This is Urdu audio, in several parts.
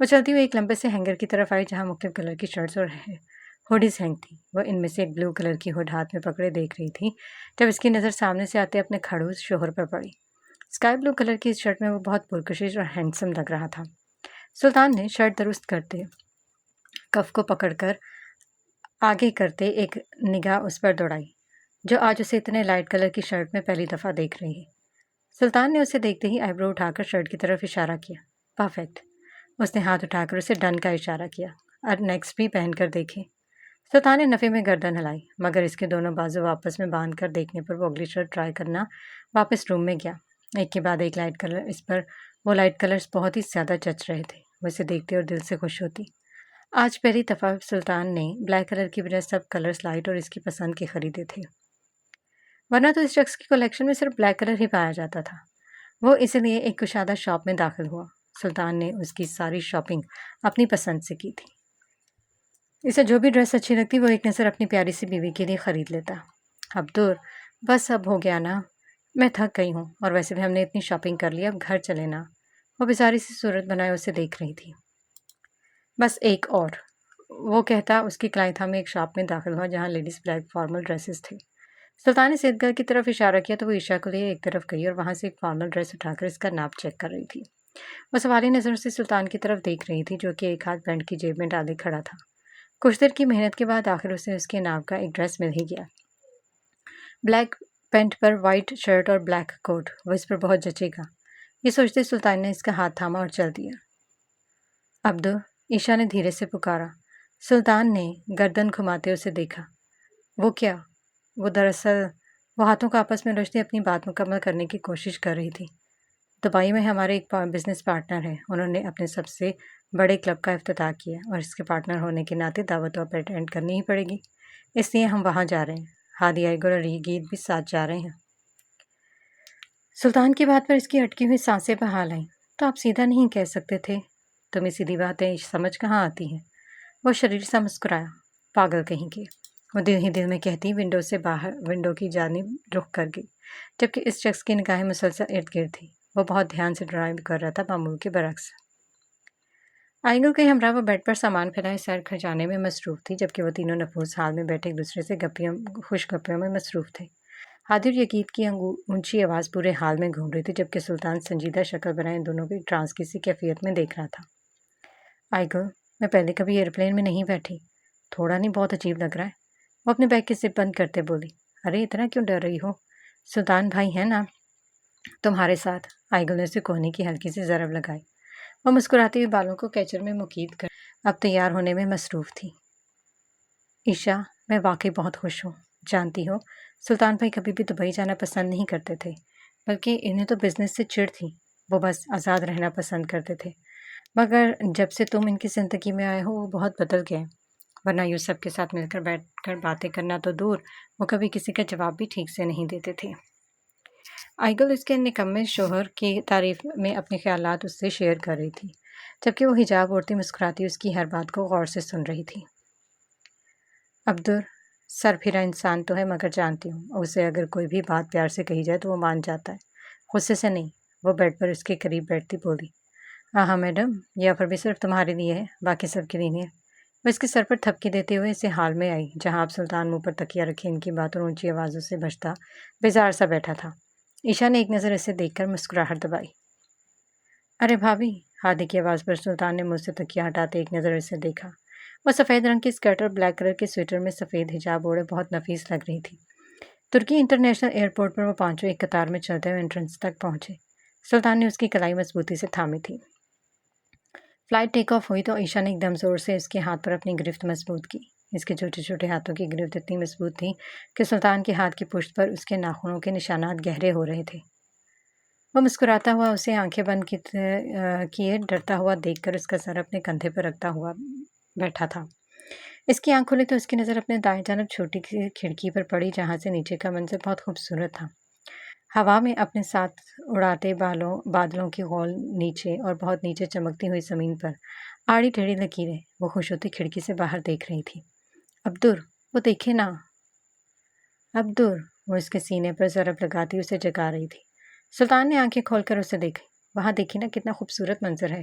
وہ چلتی ہوئی ایک لمبے سے ہینگر کی طرف آئی جہاں مختلف کلر کی شرٹس اور ہوڈیز ہینگ تھی۔ وہ ان میں سے ایک بلو کلر کی ہوڈ ہاتھ میں پکڑے دیکھ رہی تھی جب اس کی نظر سامنے سے آتے اپنے کھڑوس شوہر پر پڑی۔ اسکائی بلو کلر کی اس شرٹ میں وہ بہت پرکشش اور ہینڈسم لگ رہا تھا۔ سلطان نے شرٹ درست کرتے کف کو پکڑ کر آگے کرتے ایک نگاہ اس پر دوڑائی جو آج اسے اتنے لائٹ کلر کی شرٹ میں پہلی دفعہ دیکھ رہی ہے۔ سلطان نے اسے دیکھتے ہی آئی برو اٹھا کر شرٹ کی طرف اشارہ کیا۔ پرفیکٹ۔ اس نے ہاتھ اٹھا کر اسے ڈن کا اشارہ کیا۔ اور نیکسٹ بھی پہن کر دیکھے۔ سلطان نے نفے میں گردن ہلائی مگر اس کے دونوں بازو آپس میں باندھ کر دیکھنے پر وہ اگلی شرٹ ٹرائی کرنا واپس روم میں گیا۔ ایک کے بعد ایک لائٹ کلر اس پر وہ لائٹ کلرز بہت ہی زیادہ جچ رہے تھے۔ وہ اسے دیکھتی اور دل سے خوش ہوتی۔ آج پہلی دفعہ سلطان نے بلیک کلر کی بجائے سب کلرز لائٹ اور اس کی پسند کے خریدے تھے، ورنہ تو اس شخص کی کلیکشن میں صرف بلیک کلر ہی پایا جاتا تھا۔ وہ اس لیے ایک کشادہ شاپ میں داخل ہوا۔ سلطان نے اس کی ساری شاپنگ اپنی پسند سے کی تھی۔ اسے جو بھی ڈریس اچھی لگتی وہ ایک نظر اپنی پیاری سی بیوی کے لیے خرید لیتا۔ اب دور بس اب ہو گیا نا، میں تھک گئی ہوں اور ویسے بھی ہم نے اتنی شاپنگ کر لی، اب گھر چلے نا۔ وہ بیزاری سی صورت بنائے اسے دیکھ رہی تھی۔ بس ایک اور، وہ کہتا اس کی کلائنتھا میں ایک شاپ میں داخل ہوا جہاں لیڈیز بلیک فارمل ڈریسز تھے۔ سلطان نے سیدگاہ کی طرف اشارہ کیا تو وہ عشاء کو لیے ایک طرف گئی اور وہاں سے ایک فارمل ڈریس اٹھا کر اس کا ناپ چیک کر رہی تھی۔ وہ سوالی نظر سے سلطان کی طرف دیکھ رہی تھی جو کہ ایک ہاتھ پینٹ کی جیب میں ڈالے کھڑا تھا۔ کچھ دیر کی محنت کے بعد آخر اسے اس کے ناپ کا ایک ڈریس مل ہی گیا۔ بلیک پینٹ پر وائٹ شرٹ اور بلیک کوٹ، وہ اس پر بہت جچے گا، یہ سوچتے سلطان نے اس کا ہاتھ تھاما اور چل دیا۔ عبدو، عشاء نے دھیرے سے پکارا۔ سلطان نے گردن گھماتے اسے دیکھا۔ وہ کیا؟ وہ دراصل وہ ہاتھوں کو آپس میں رچتے اپنی بات مکمل کرنے کی کوشش کر رہی تھی۔ دبئی میں ہمارے ایک بزنس پارٹنر ہے، انہوں نے اپنے سب سے بڑے کلب کا افتتاح کیا اور اس کے پارٹنر ہونے کے ناطے دعوت اور اٹینڈ کرنی ہی پڑے گی، اس لیے ہم وہاں جا رہے ہیں۔ ہادی آئیگل اور گیت بھی ساتھ جا رہے ہیں۔ سلطان کی بات پر اس کی اٹکی ہوئی سانسیں بحال آئیں۔ تو آپ سیدھا نہیں کہہ سکتے تھے؟ تمہیں سیدھی باتیں سمجھ کہاں آتی ہیں؟ وہ شریر سا مسکرایا۔ پاگل کہیں گے، وہ دل ہی دل میں کہتی ونڈو سے باہر ونڈو کی جانب رخ کر گئی جبکہ اس شخص کی نگاہیں مسلسل ارد گرد تھی۔ وہ بہت دھیان سے ڈرائیو کر رہا تھا، معمول کے برعکس۔ آئیگل کے ہمراہ وہ بیڈ پر سامان پھیلائے سیر کھجانے میں مصروف تھی جبکہ وہ تینوں نفوس حال میں بیٹھے ایک دوسرے سے خوش گپیوں میں مصروف تھے۔ ہادی اور یقیت کی اونچی آواز پورے حال میں گھوم رہی تھی جبکہ سلطان سنجیدہ شکل بنائے ان دونوں کو ایک ٹرانس کی سی کیفیت میں دیکھ رہا تھا۔ آئیگل، میں پہلے کبھی ایئرپلین میں نہیں بیٹھی، تھوڑا نہیں بہت عجیب لگ رہا ہے۔ وہ اپنے بیگ کی زپ بند کرتے بولی۔ ارے اتنا کیوں ڈر رہی ہو؟ سلطان بھائی ہے نا تمہارے ساتھ؟ آئیگل نے اسے کوہنی کی ہلکی سی ضرب لگائی۔ وہ مسکراتے ہوئے بالوں کو کیچر میں مکید کر اب تیار ہونے میں مصروف تھی۔ عشاء، میں واقعی بہت خوش ہوں۔ جانتی ہو سلطان بھائی کبھی بھی دبئی جانا پسند نہیں کرتے تھے، بلکہ انہیں تو بزنس سے چڑ تھی، وہ بس آزاد رہنا پسند کرتے تھے، مگر جب سے تم ان کی زندگی میں آئے ہو وہ بہت بدل گئے، ورنہ یوں سب کے ساتھ مل کر بیٹھ کر باتیں کرنا تو دور، وہ کبھی کسی کا جواب بھی ٹھیک سے نہیں دیتے تھے۔ آئیگل اس کے نکمے شوہر کی تعریف میں اپنے خیالات اس سے شیئر کر رہی تھی جبکہ وہ حجاب اوڑھتی مسکراتی اس کی ہر بات کو غور سے سن رہی تھی۔ عبدر، سر پھرا انسان تو ہے مگر جانتی ہوں اسے اگر کوئی بھی بات پیار سے کہی جائے تو وہ مان جاتا ہے، غصے سے نہیں۔ وہ بیڈ پر اس کے قریب بیٹھتی بولی۔ ہاں میڈم، یہ آفر بھی صرف تمہارے لیے ہے، باقی سب کے لیے نہیں ہے۔ وہ اس کے سر پر تھپکی دیتے ہوئے اسے حال میں آئی جہاں اب سلطان منہ پر تکیہ رکھے ان کی بات اور اونچی آوازوں سے بجتا بیزار سا بیٹھا تھا۔ عشاء نے ایک نظر اسے دیکھ کر مسکراہٹ دبائی۔ ارے بھابھی، ہادی کی آواز پر سلطان نے منہ سے تکیہ ہٹاتے ایک نظر اسے دیکھا۔ وہ سفید رنگ کی اسکرٹ اور بلیک کلر کے سویٹر میں سفید حجاب اوڑھے بہت نفیس لگ رہی تھی۔ ترکی انٹرنیشنل ایئرپورٹ پر وہ پانچوں ایک قطار میں چلتے ہوئے انٹرنس تک پہنچے۔ سلطان نے اس کی کلائی مضبوطی سے تھامی تھی۔ فلائٹ ٹیک آف ہوئی تو عشاء نے ایک دم زور سے اس کے ہاتھ پر اپنی گرفت مضبوط کی۔ اس کے چھوٹے چھوٹے ہاتھوں کی گرفت اتنی مضبوط تھی کہ سلطان کے ہاتھ کی پشت پر اس کے ناخنوں کے نشانات گہرے ہو رہے تھے۔ وہ مسکراتا ہوا اسے آنکھیں بند کیے ڈرتا ہوا دیکھ کر اس کا سر اپنے کندھے پر رکھتا ہوا بیٹھا تھا۔ اس کی آنکھ کھلی تو اس کی نظر اپنے دائیں جانب چھوٹی سی کھڑکی پر پڑی جہاں سے نیچے کا منظر بہت خوبصورت تھا۔ ہوا میں اپنے ساتھ اڑاتے بادلوں کی غول نیچے اور بہت نیچے چمکتی ہوئی زمین پر آڑی ٹیڑھی لکیریں، وہ خوش ہوتی کھڑکی سے باہر دیکھ رہی تھی۔ عبدر، وہ دیکھے نا۔ عبدر، وہ اس کے سینے پر ضرب لگاتی اسے جگا رہی تھی۔ سلطان نے آنکھیں کھول کر اسے دیکھی۔ وہاں دیکھی نا کتنا خوبصورت منظر ہے۔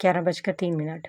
11:03।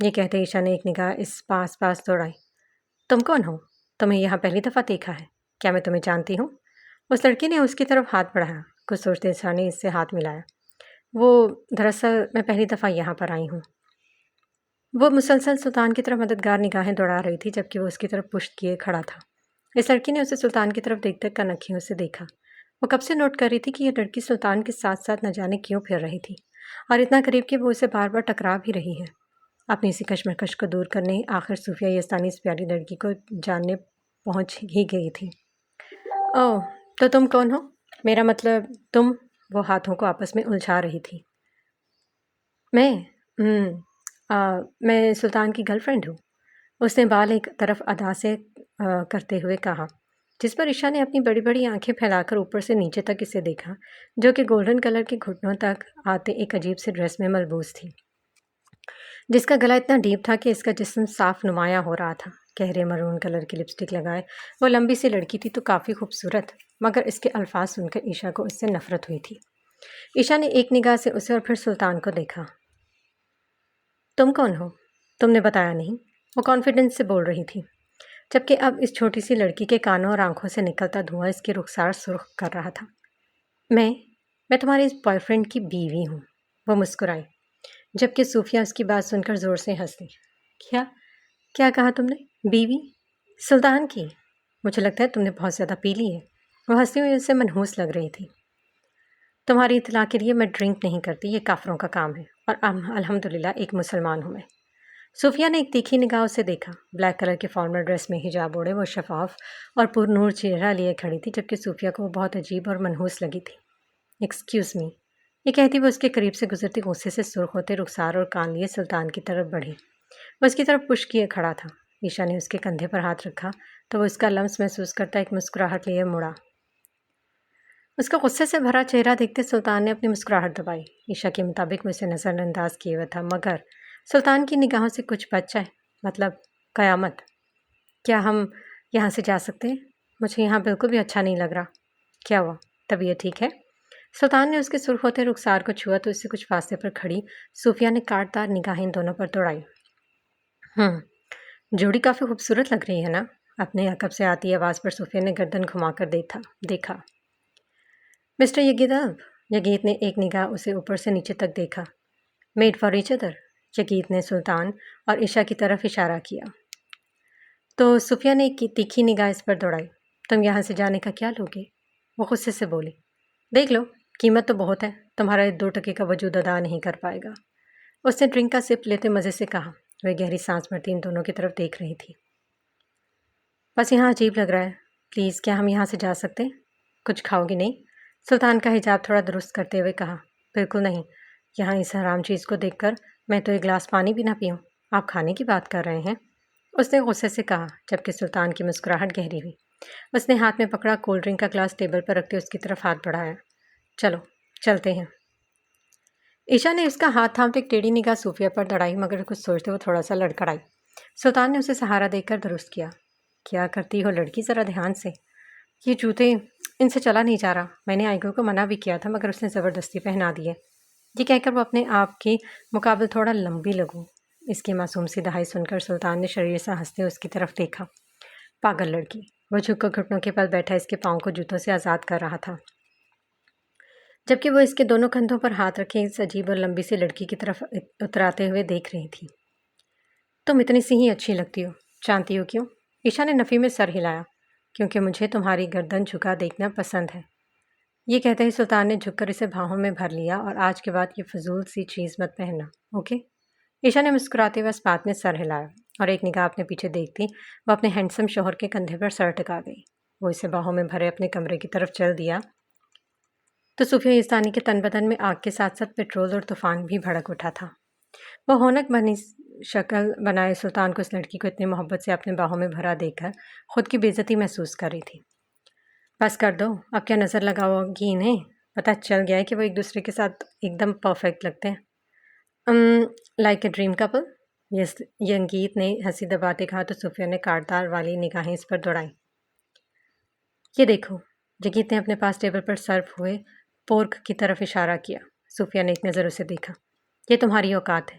یہ کہتے عشا نے ایک نگاہ اس پاس دوڑائی۔ تم کون ہو؟ تمہیں یہاں پہلی دفعہ دیکھا ہے۔ کیا میں تمہیں جانتی ہوں؟ اس لڑکی نے اس کی طرف ہاتھ بڑھایا۔ کچھ سوچتے عشا نے اس سے ہاتھ ملایا۔ وہ دراصل میں پہلی دفعہ یہاں پر آئی ہوں۔ وہ مسلسل سلطان کی طرف مددگار نگاہیں دوڑا رہی تھی جبکہ وہ اس کی طرف پشت کیے کھڑا تھا۔ اس لڑکی نے اسے سلطان کی طرف دیکھ کر انکھیوں سے دیکھا۔ وہ کب سے نوٹ کر رہی تھی کہ یہ لڑکی سلطان کے ساتھ ساتھ نہ جانے کیوں پھر رہی تھی اور اتنا قریب کہ وہ اسے بار بار ٹکرا بھی رہی ہے۔ اپنی اسی کشمکش کو دور کرنے آخر صوفیہ یزدانی اس پیاری لڑکی کو جاننے پہنچ ہی گئی تھی۔ اوہ، تو تم کون ہو؟ میرا مطلب تم، وہ ہاتھوں کو آپس میں الجھا رہی تھی۔ میں سلطان کی گرل فرینڈ ہوں، اس نے بال ایک طرف ادا سے کرتے ہوئے کہا، جس پر عشا نے اپنی بڑی بڑی آنکھیں پھیلا کر اوپر سے نیچے تک اسے دیکھا، جو کہ گولڈن کلر کے گھٹنوں تک آتے ایک عجیب سے ڈریس میں ملبوس تھی، جس کا گلا اتنا ڈیپ تھا کہ اس کا جسم صاف نمایاں ہو رہا تھا۔ گہرے مرون کلر کی لپسٹک لگائے وہ لمبی سی لڑکی تھی تو کافی خوبصورت، مگر اس کے الفاظ سن کر عشا کو اس سے نفرت ہوئی تھی۔ عشا نے ایک نگاہ سے اسے اور پھر سلطان کو دیکھا۔ تم کون ہو؟ تم نے بتایا نہیں، وہ کانفیڈنس سے بول رہی تھی، جبکہ اب اس چھوٹی سی لڑکی کے کانوں اور آنکھوں سے نکلتا دھواں اس کے رخسار سرخ کر رہا تھا۔ میں تمہارے اس بوائے فرینڈ کی بیوی ہوں، وہ مسکرائی، جبکہ صوفیہ اس کی بات سن کر زور سے ہنس دی۔ کیا کہا تم نے؟ بیوی؟ سلطان کی؟ مجھے لگتا ہے تم نے بہت زیادہ پی لی ہے۔ وہ ہنستی ہوئی اس سے منحوس لگ رہی تھی۔ تمہاری اطلاع کے لیے میں ڈرنک نہیں کرتی، یہ کافروں کا کام ہے، اور الحمدللہ ایک مسلمان ہوں میں۔ صوفیہ نے ایک تیکھی نگاہ سے دیکھا۔ بلیک کلر کے فارمل ڈریس میں حجاب اوڑھے وہ شفاف اور پر نور چہرہ لیے کھڑی تھی، جبکہ صوفیہ کو وہ بہت عجیب اور منحوس لگی تھی۔ ایکسکیوز می، یہ کہتی وہ اس کے قریب سے گزرتی غصے سے سرخ ہوتے رخسار اور کان لیے سلطان کی طرف بڑھی۔ وہ اس کی طرف پش کیے کھڑا تھا۔ عشا نے اس کے کندھے پر ہاتھ رکھا تو وہ اس کا لمس محسوس کرتا ایک مسکراہٹ لیے مڑا۔ اس کا غصے سے بھرا چہرہ دیکھتے سلطان نے اپنی مسکراہٹ دبائی۔ عشا کے مطابق وہ اسے نظر انداز کیے ہوئے تھا، مگر سلطان کی نگاہوں سے کچھ بچ جائے، مطلب قیامت۔ کیا ہم یہاں سے جا سکتے ہیں؟ مجھے یہاں بالکل بھی اچھا نہیں لگ رہا۔ کیا ہوا؟ طبیعت ٹھیک ہے؟ سلطان نے اس کے سرخ ہوتے رخسار کو چھوا تو اس سے کچھ فاصلے پر کھڑی صوفیہ نے کاٹدار نگاہیں ان دونوں پر دوڑائی۔ جوڑی کافی خوبصورت لگ رہی ہے نا؟ اپنے عقب سے آتی آواز پر صوفیہ نے گردن گھما کر دیکھا۔ مسٹر یگیت نے ایک نگاہ اسے اوپر سے نیچے تک دیکھا۔ میڈ فار ایچ ادر، یگیت نے سلطان اور عشا کی طرف اشارہ کیا۔ تو صوفیہ نے ایک تیکھی نگاہ اس پر دوڑائی۔ تم یہاں سے جانے کا کیا لوگے؟ وہ غصے سے بولی۔ دیکھ لو، قیمت تو بہت ہے، تمہارا 2 ٹکے کا وجود ادا نہیں کر پائے گا۔ اس نے ڈرنک کا سپ لیتے مزے سے کہا۔ وہ گہری سانس بھرتی ان دونوں کی طرف دیکھ رہی تھی۔ بس یہاں عجیب لگ رہا ہے، پلیز کیا ہم یہاں سے جا سکتے ہیں؟ کچھ کھاؤ گی نہیں؟ سلطان کا حجاب تھوڑا درست کرتے ہوئے کہا۔ بالکل نہیں، یہاں اس حرام چیز کو دیکھ کر میں تو ایک گلاس پانی بھی نہ پیوں۔ آپ کھانے کی بات کر رہے ہیں؟ اس نے غصے سے کہا، جبکہ سلطان کی مسکراہٹ گہری ہوئی۔ اس نے ہاتھ میں پکڑا کولڈ ڈرنک کا گلاس ٹیبل پر رکھتے اس کی طرف ہاتھ بڑھایا۔ چلو چلتے ہیں۔ عشا نے اس کا ہاتھ تھامتے ایک ٹیڑھی نگاہ صوفیہ پر دوڑائی، مگر کچھ سوچتے وہ تھوڑا سا لڑکھڑائی۔ سلطان نے اسے سہارا دے کر درست کیا۔ کیا کرتی ہو لڑکی، ذرا دھیان سے، یہ جوتے ان سے چلا نہیں جا رہا۔ میں نے آئیگو کو منع بھی کیا تھا مگر اس نے زبردستی پہنا دیے۔ یہ کہہ کر وہ اپنے آپ کے مقابل تھوڑا لمبی لگوں۔ اس کی معصوم سی دہائی سن کر سلطان نے شریر سے ہنستے اس کی طرف دیکھا۔ پاگل لڑکی، وہ جھک کر گھٹنوں کے پل بیٹھا اس کے پاؤں کو جوتوں سے آزاد کر رہا تھا، جبکہ وہ اس کے دونوں کندھوں پر ہاتھ رکھے اس عجیب اور لمبی سی لڑکی کی طرف اتراتے ہوئے دیکھ رہی تھی۔ تم اتنی سی ہی اچھی لگتی ہو، جانتی ہو کیوں؟ عشا نے نفی میں سر ہلایا۔ کیونکہ مجھے تمہاری گردن جھکا دیکھنا پسند ہے۔ یہ کہتے ہی سلطان نے جھک کر اسے بھاؤں میں بھر لیا، اور آج کے بعد یہ فضول سی چیز مت پہننا، اوکے؟ عشا نے مسکراتے ہوئے اس بات میں سر ہلایا، اور ایک نگاہ اپنے پیچھے دیکھتی وہ اپنے ہینڈسم شوہر کے کندھے پر سر ٹکا گئی۔ وہ اسے باہوں میں بھرے اپنے کمرے کی طرف چل دیا تو صوفیہ یزدانی کے تن بدن میں آگ کے ساتھ ساتھ پٹرول اور طوفان بھی بھڑک اٹھا تھا۔ وہ ہونک بنی شکل بنائے سلطان کو اس لڑکی کو اتنی محبت سے اپنے باہوں میں بھرا دیکھ کر خود کی بے عزتی محسوس کر رہی تھی۔ بس کر دو، اب کیا نظر لگاؤ گی انہیں؟ پتہ چل گیا ہے کہ وہ ایک دوسرے کے ساتھ ایک دم پرفیکٹ لگتے ہیں۔ لائک اے ڈریم کپل، ینگیت نے ہنسی دباتے کہا تو صوفیہ نے کاٹدار والی نگاہیں اس پر دوڑائیں۔ یہ دیکھو، ینگیت نے اپنے پاس ٹیبل پر سرو ہوئے پورک کی طرف اشارہ کیا۔ صوفیہ نے ایک نظر اسے دیکھا۔ یہ تمہاری اوقات ہے،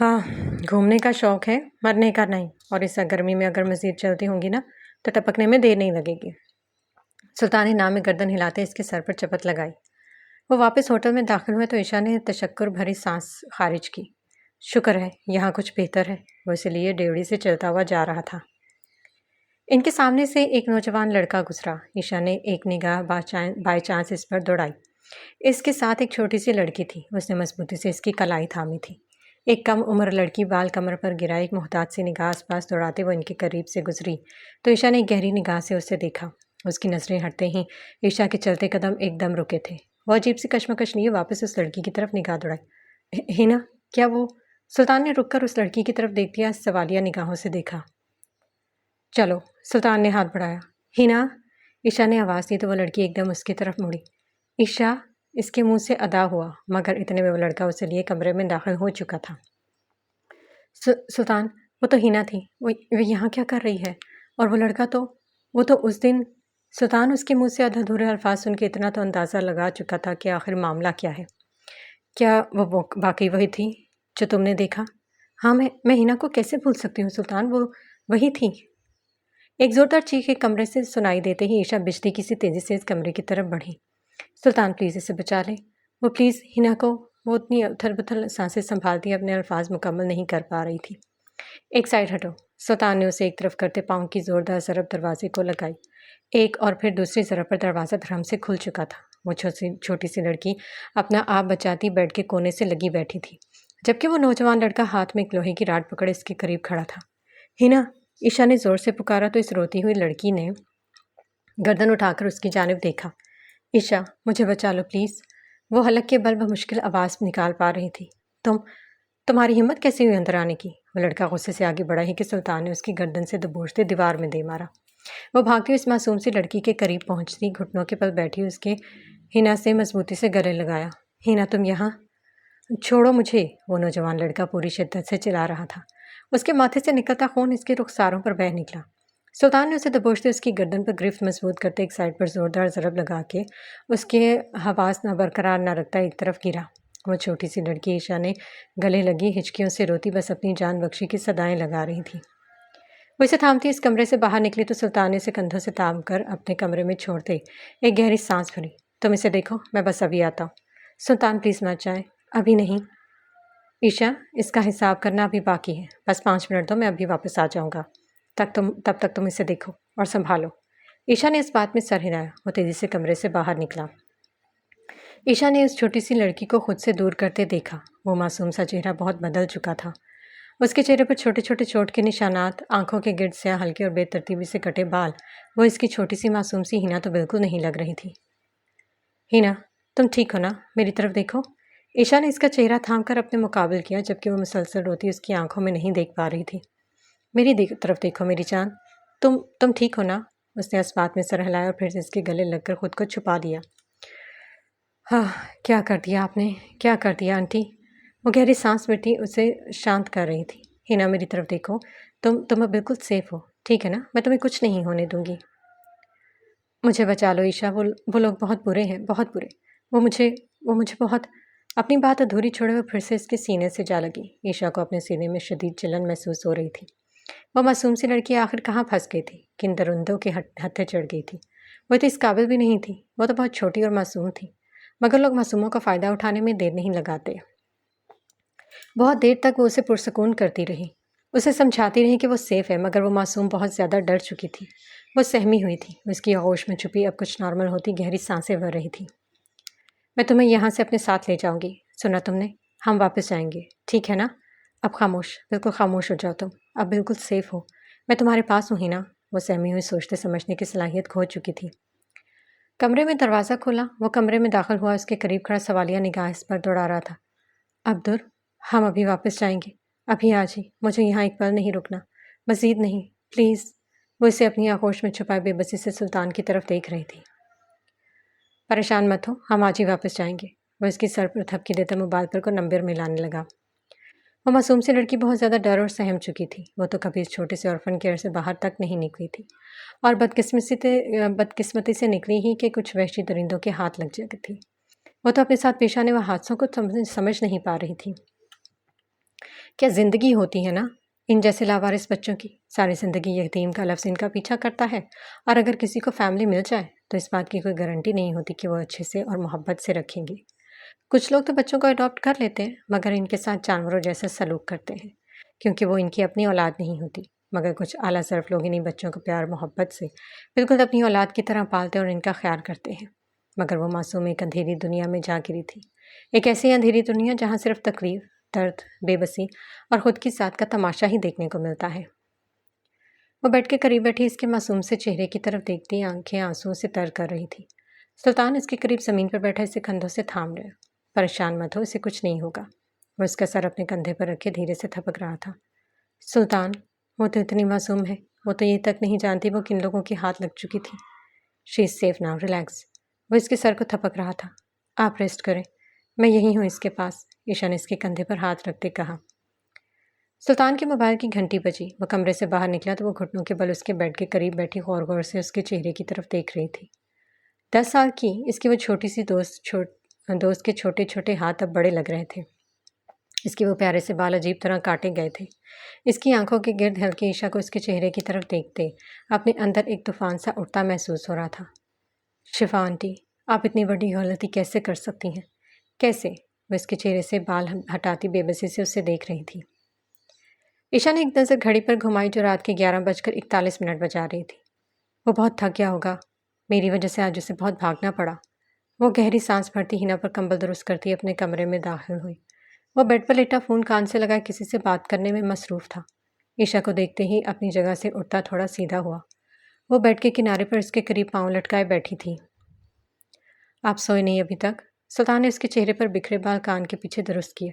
ہاں، گھومنے کا شوق ہے، مرنے کا نہیں، اور اس گرمی میں اگر مزید چلتی ہوں گی نا تو ٹپکنے میں دیر نہیں لگے گی۔ سلطان نے نام میں گردن ہلاتے اس کے سر پر چپت لگائی۔ وہ واپس ہوٹل میں داخل ہوئے تو عشا نے تشکر بھری سانس خارج کی۔ شکر ہے یہاں کچھ بہتر ہے، وہ اس لیے ڈیوڑی سے چلتا ہوا جا رہا تھا۔ ان کے سامنے سے ایک نوجوان لڑکا گزرا۔ عشا نے ایک نگاہ بائی چانس اس پر دوڑائی۔ اس کے ساتھ ایک چھوٹی سی لڑکی تھی۔ اس نے مضبوطی سے اس کی کلائی تھامی تھی۔ ایک کم عمر لڑکی بال کمر پر گرا ایک محتاط سی نگاہ آس پاس دوڑاتے وہ ان کے قریب سے گزری تو عشا نے ایک گہری نگاہ سے اسے دیکھا۔ اس کی نظریں ہٹتے ہی عشا کے چلتے قدم ایک دم رکے تھے۔ وہ عجیب سی کشمکش لیے واپس اس لڑکی کی طرف نگاہ دوڑائی۔ ہینا، کیا وہ؟ سلطان نے رک کر اس لڑکی کی طرف دیکھتے یا سوالیہ نگاہوں سے دیکھا۔ چلو، سلطان نے ہاتھ بڑھایا۔ ہینا، عشا نے آواز دی تو وہ لڑکی ایک دم اس کی طرف مڑی۔ عشا، اس کے منہ سے ادا ہوا، مگر اتنے میں وہ لڑکا اسے لیے کمرے میں داخل ہو چکا تھا۔ سلطان، وہ تو ہینا تھی، وہ یہاں کیا کر رہی ہے؟ اور وہ تو اس دن… سلطان اس کے منہ سے ادھورے ادھورے الفاظ سن کے اتنا تو اندازہ لگا چکا تھا کہ آخر معاملہ کیا ہے۔ کیا وہ باقی وہی تھی جو تم نے دیکھا؟ ہاں، میں ہینا کو کیسے بھول سکتی ہوں سلطان، وہ وہی تھی۔ ایک زوردار چیخ ایک کمرے سے سنائی دیتے ہی عشا بجلی کی سی تیزی سے اس کمرے کی طرف بڑھی۔ سلطان پلیز اسے بچا لیں، وہ پلیز ہینا کو… وہ اتنی اتھل پتھل سانسیں سنبھالتی اپنے الفاظ مکمل نہیں کر پا رہی تھی۔ ایک سائڈ ہٹو، سلطان نے اسے ایک طرف کرتے پاؤں کی زوردار ضرب دروازے کو لگائی۔ ایک اور پھر دوسری ضرب پر دروازہ دھڑم سے کھل چکا تھا۔ وہ چھوٹی سی لڑکی اپنا آپ بچاتی بیڈ کے کونے سے لگی بیٹھی تھی، جبکہ وہ نوجوان لڑکا ہاتھ میں ایک لوہے کی راڈ پکڑے اس کے قریب کھڑا تھا۔ ہینا، عشا نے زور سے پکارا تو اس روتی ہوئی لڑکی نے گردن اٹھا کر اس کی جانب دیکھا۔ عشا، مجھے بچا لو پلیز، وہ حلق کے بل بمشکل آواز نکال پا رہی تھی۔ تمہاری ہمت کیسی ہوئی اندر آنے کی؟ وہ لڑکا غصے سے آگے بڑھا ہی کہ سلطان نے اس کی گردن سے دبوچتے دیوار میں دے مارا۔ وہ بھاگتی اس معصوم سی لڑکی کے قریب پہنچتی گھٹنوں کے پل بیٹھی اس کے ہینا سے مضبوطی سے گلے لگایا۔ ہینا، تم یہاں… چھوڑو مجھے، وہ نوجوان لڑکا پوری شدت سے چلا رہا تھا۔ اس کے ماتھے سے نکلتا خون اس کے رخساروں پر بہہ نکلا۔ سلطان نے اسے دبوچتے اس کی گردن پر گرفت مضبوط کرتے ایک سائڈ پر زوردار ضرب لگا کے اس کے حواس برقرار نہ رکھتا ایک طرف گرا۔ وہ چھوٹی سی لڑکی عشا نے گلے لگی ہچکیوں سے روتی بس اپنی جان بخشی کی صدائیں لگا رہی تھی۔ وہ اسے تھامتی اس کمرے سے باہر نکلی تو سلطان نے اسے کندھوں سے تام کر اپنے کمرے میں چھوڑتے ایک گہری سانس بھری۔ تم اسے دیکھو، میں بس ابھی آتا ہوں۔ سلطان پلیز مت جائیں، ابھی نہیں۔ عشا، اس کا حساب کرنا ابھی باقی ہے، بس 5 منٹ دو، میں ابھی واپس آ جاؤں گا۔ تب تک تم اسے دیکھو اور سنبھالو۔ عشا نے اس بات میں سر ہلایا۔ وہ تیزی سے کمرے سے باہر نکلا۔ عشا نے اس چھوٹی سی لڑکی کو خود سے دور کرتے دیکھا۔ وہ معصوم سا چہرہ بہت بدل چکا تھا۔ اس کے چہرے پر چھوٹے چھوٹے چوٹ کے نشانات، آنکھوں کے گرد سیاہ ہلکے اور بے ترتیبی سے کٹے بال۔ وہ اس کی چھوٹی سی معصوم سی ہینا تو بالکل نہیں لگ رہی تھی۔ ہینا، تم ٹھیک ہو نا؟ میری طرف دیکھو۔ عشا نے اس کا چہرہ تھام کر اپنے مقابل کیا، جبکہ وہ مسلسل روتی اس کی آنکھوں میں نہیں دیکھ پا رہی تھی۔ میری طرف دیکھو میری جان، تم ٹھیک ہو نا؟ اس نے اس بات میں سر ہلایا اور پھر اس کے گلے لگ کر خود کو چھپا دیا۔ ہاں، کیا کر دیا آپ نے، کیا کر دیا آنٹی؟ وہ گہری سانس بھرتی اسے شانت کر رہی تھی۔ ہینا، میری طرف دیکھو، تم اب بالکل سیف ہو، ٹھیک ہے نا؟ میں تمہیں کچھ نہیں ہونے دوں گی۔ مجھے بچا لو عشا، وہ لوگ بہت برے ہیں، بہت برے۔ وہ مجھے بہت… اپنی بات ادھوری چھوڑے وہ پھر سے اس کے سینے سے جا لگی۔ عشا کو اپنے سینے میں شدید جلن محسوس ہو رہی تھی۔ وہ معصوم سی لڑکی آخر کہاں پھنس گئی تھی، کن درندوں کے ہتھے چڑھ گئی تھی۔ وہ تو اس قابل بھی نہیں تھی، وہ تو بہت چھوٹی اور معصوم تھی، مگر لوگ معصوموں کا فائدہ اٹھانے میں دیر نہیں لگاتے۔ بہت دیر تک وہ اسے پرسکون کرتی رہی، اسے سمجھاتی رہی کہ وہ سیف ہے، مگر وہ معصوم بہت زیادہ ڈر چکی تھی۔ وہ سہمی ہوئی تھی، اس کی آغوش میں چھپی اب کچھ نارمل ہوتی گہری سانسیں بھر رہی تھی۔ میں تمہیں یہاں سے اپنے ساتھ لے جاؤں گی، سنا تم نے؟ ہم واپس جائیں گے، ٹھیک ہے نا؟ اب خاموش، بالکل خاموش ہو جاؤ تم، اب بالکل سیف ہو، میں تمہارے پاس ہوں ہینا۔ وہ سہمی ہوئی سوچتے سمجھنے کی صلاحیت کھو چکی تھی۔ کمرے میں دروازہ کھولا، وہ کمرے میں داخل ہوا، اس کے قریب کھڑا سوالیہ نگاہ اس پر دوڑا رہا تھا۔ عبدل، ہم ابھی واپس جائیں گے، ابھی آج ہی، مجھے یہاں ایک پل نہیں رکنا، مزید نہیں، پلیز۔ وہ اسے اپنی آغوش میں چھپائے بے بسی سے سلطان کی طرف دیکھ رہی تھی۔ پریشان مت ہو، ہم آج ہی واپس جائیں گے۔ وہ اس کی سر پر تھپکی دیتا موبائل پر کو نمبر ملانے لگا۔ وہ معصوم سی لڑکی بہت زیادہ ڈر اور سہم چکی تھی۔ وہ تو کبھی اس چھوٹے سے آرفن کیئر سے باہر تک نہیں نکلی تھی، اور بدقسمتی سے نکلی ہی کہ کچھ وحشی درندوں کے ہاتھ لگ جاتی تھی۔ وہ تو اپنے ساتھ پیش آنے والے حادثوں کو سمجھ نہیں پا رہی تھی۔ کیا زندگی ہوتی ہے نا ان جیسے لاوارث بچوں کی؟ ساری زندگی یتیم کا لفظ ان کا پیچھا کرتا ہے، اور اگر کسی کو فیملی مل جائے تو اس بات کی کوئی گارنٹی نہیں ہوتی کہ وہ اچھے سے اور محبت سے رکھیں گے۔ کچھ لوگ تو بچوں کو اڈاپٹ کر لیتے ہیں مگر ان کے ساتھ جانوروں جیسا سلوک کرتے ہیں کیونکہ وہ ان کی اپنی اولاد نہیں ہوتی۔ مگر کچھ اعلیٰ ظرف لوگ انہیں بچوں کو پیار محبت سے بالکل اپنی اولاد کی طرح پالتے اور ان کا خیال کرتے ہیں۔ مگر وہ معصوم ایک اندھیری دنیا میں جا گری تھی، ایک ایسی اندھیری دنیا جہاں صرف تکلیف، درد، بے بسی اور خود کی ذات کا تماشا ہی دیکھنے کو ملتا ہے۔ وہ بیڈ کے قریب بیٹھی اس کے معصوم سے چہرے کی طرف دیکھتی آنکھیں آنسوؤں سے تر کر رہی تھی۔ سلطان اس کے قریب زمین پر بیٹھا اسے کندھوں سے تھام رہا۔ پریشان مت ہو، اسے کچھ نہیں ہوگا۔ وہ اس کا سر اپنے کندھے پر رکھے دھیرے سے تھپک رہا تھا۔ سلطان، وہ تو اتنی معصوم ہے، وہ تو یہ تک نہیں جانتی وہ کن لوگوں کے ہاتھ لگ چکی تھی۔ شی از سیف ناؤ، ریلیکس۔ وہ اس کے سر کو تھپک رہا تھا۔ آپ ریسٹ کریں، میں یہی ہوں اس کے پاس، ایشا نے اس کے کندھے پر ہاتھ رکھتے کہا۔ سلطان کے موبائل کی گھنٹی بجی۔ وہ کمرے سے باہر نکلا تو وہ گھٹنوں کے بل اس کے بیڈ کے قریب بیٹھی غور غور سے اس کے چہرے کی طرف دیکھ رہی تھی۔ 10 سال کی اس کی وہ چھوٹی سی دوست کے چھوٹے چھوٹے ہاتھ اب بڑے لگ رہے تھے۔ اس کے وہ پیارے سے بال عجیب طرح کاٹے گئے تھے۔ اس کی آنکھوں کے گرد ہلکی عشا کو اس کے چہرے کی طرف دیکھتے اپنے اندر ایک طوفان سا اٹھتا محسوس ہو رہا تھا۔ شفا آنٹی، آپ اتنی بڑی غلطی کیسے کر سکتی ہیں؟ کیسے؟ وہ اس کے چہرے سے بال ہٹاتی بے بسی سے اسے دیکھ رہی تھی۔ عشا نے ایک نظر گھڑی پر گھمائی جو رات کے 11:41 بجا رہی تھی۔ وہ بہت تھک گیا ہوگا، میری وجہ سے آج اسے بہت بھاگنا پڑا۔ وہ گہری سانس بھرتی ہنا پر کمبل درست کرتی اپنے کمرے میں داخل ہوئی۔ وہ بیڈ پر لیٹا فون کان سے لگائے کسی سے بات کرنے میں مصروف تھا۔ عشا کو دیکھتے ہی اپنی جگہ سے اٹھتا تھوڑا سیدھا ہوا۔ وہ بیڈ کے کنارے پر اس کے قریب پاؤں لٹکائے بیٹھی تھی۔ آپ سوئے نہیں ابھی تک؟ سلطان نے اس کے چہرے پر بکھرے بال کان کے پیچھے درست کیے۔